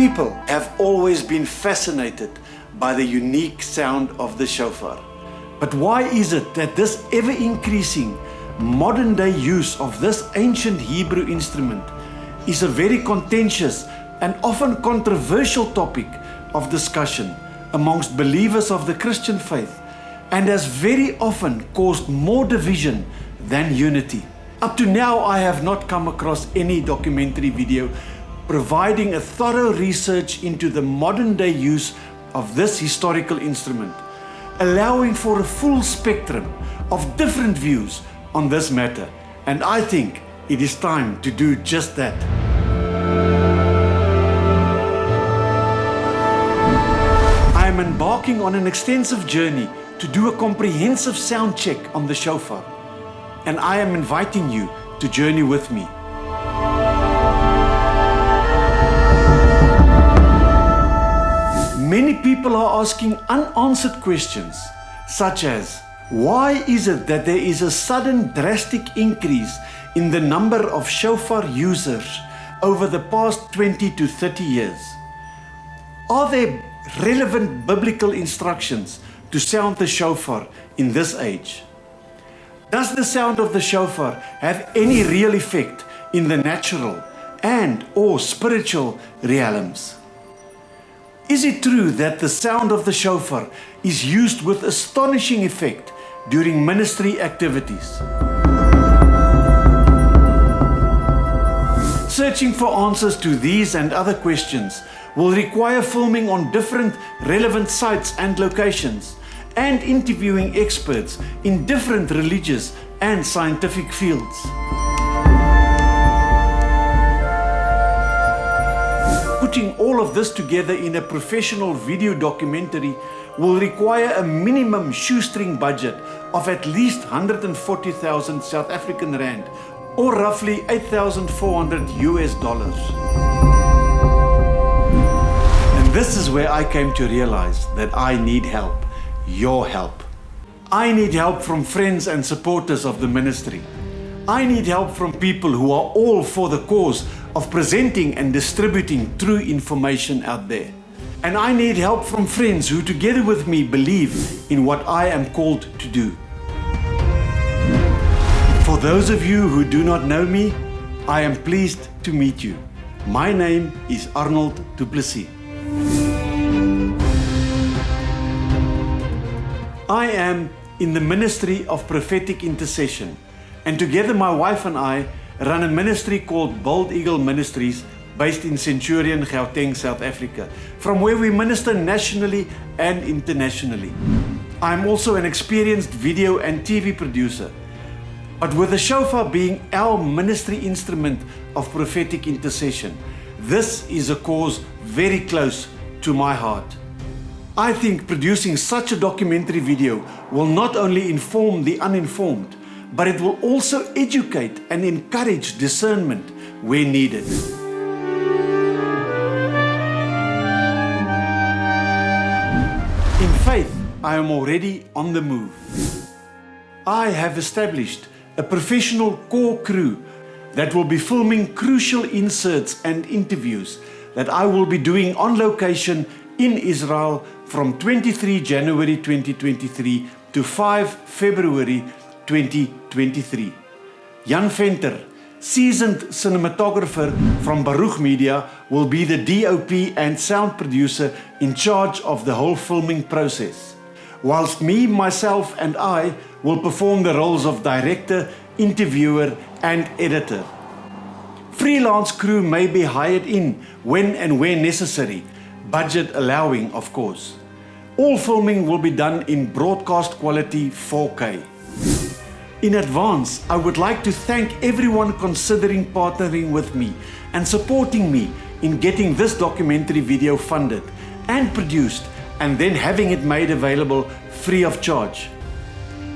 People have always been fascinated by the unique sound of the shofar. But why is it that this ever-increasing modern-day use of this ancient Hebrew instrument is a very contentious and often controversial topic of discussion amongst believers of the Christian faith, and has very often caused more division than unity? Up to now, I have not come across any documentary video providing a thorough research into the modern-day use of this historical instrument, allowing for a full spectrum of different views on this matter, and I think it is time to do just that. I am embarking on an extensive journey to do a comprehensive sound check on the shofar, and I am inviting you to journey with me. Many people are asking unanswered questions, such as, why is it that there is a sudden drastic increase in the number of shofar users over the past 20 to 30 years? Are there relevant biblical instructions to sound the shofar in this age? Does the sound of the shofar have any real effect in the natural and or spiritual realms? Is it true that the sound of the shofar is used with astonishing effect during ministry activities? Searching for answers to these and other questions will require filming on different relevant sites and locations, and interviewing experts in different religious and scientific fields. Putting all of this together in a professional video documentary will require a minimum shoestring budget of at least 140,000 South African Rand, or roughly $8,400 US. And this is where I came to realize that I need help, your help. I need help from friends and supporters of the ministry. I need help from people who are all for the cause of presenting and distributing true information out there. And I need help from friends who together with me believe in what I am called to do. For those of you who do not know me, I am pleased to meet you. My name is Arnold Du Plessis. I am in the ministry of prophetic intercession, and together my wife and I run a ministry called Bold Eagle Ministries based in Centurion, Gauteng, South Africa, from where we minister nationally and internationally. I am also an experienced video and TV producer, but with the shofar being our ministry instrument of prophetic intercession, this is a cause very close to my heart. I think producing such a documentary video will not only inform the uninformed, but it will also educate and encourage discernment where needed. In faith, I am already on the move. I have established a professional core crew that will be filming crucial inserts and interviews that I will be doing on location in Israel from 23 January 2023 to 5 February 2023. Jan Venter, seasoned cinematographer from Baruch Media, will be the DOP and sound producer in charge of the whole filming process, whilst me, myself and I will perform the roles of director, interviewer and editor. Freelance crew may be hired in when and where necessary, budget allowing of course. All filming will be done in broadcast quality 4K. In advance, I would like to thank everyone considering partnering with me and supporting me in getting this documentary video funded and produced, and then having it made available free of charge.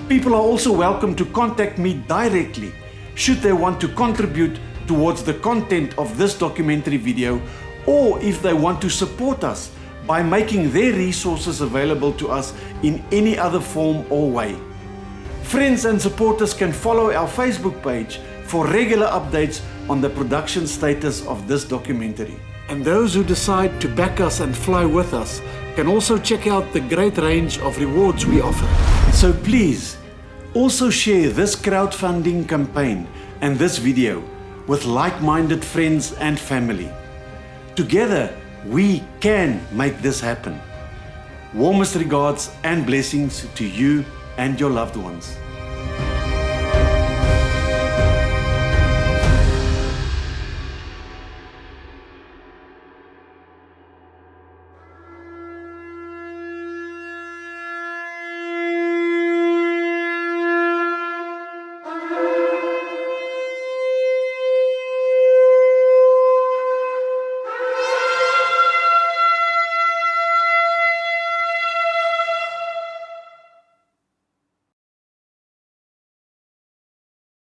People are also welcome to contact me directly should they want to contribute towards the content of this documentary video, or if they want to support us by making their resources available to us in any other form or way. Friends and supporters can follow our Facebook page for regular updates on the production status of this documentary. And those who decide to back us and fly with us can also check out the great range of rewards we offer. So please, also share this crowdfunding campaign and this video with like-minded friends and family. Together, we can make this happen. Warmest regards and blessings to you and your loved ones.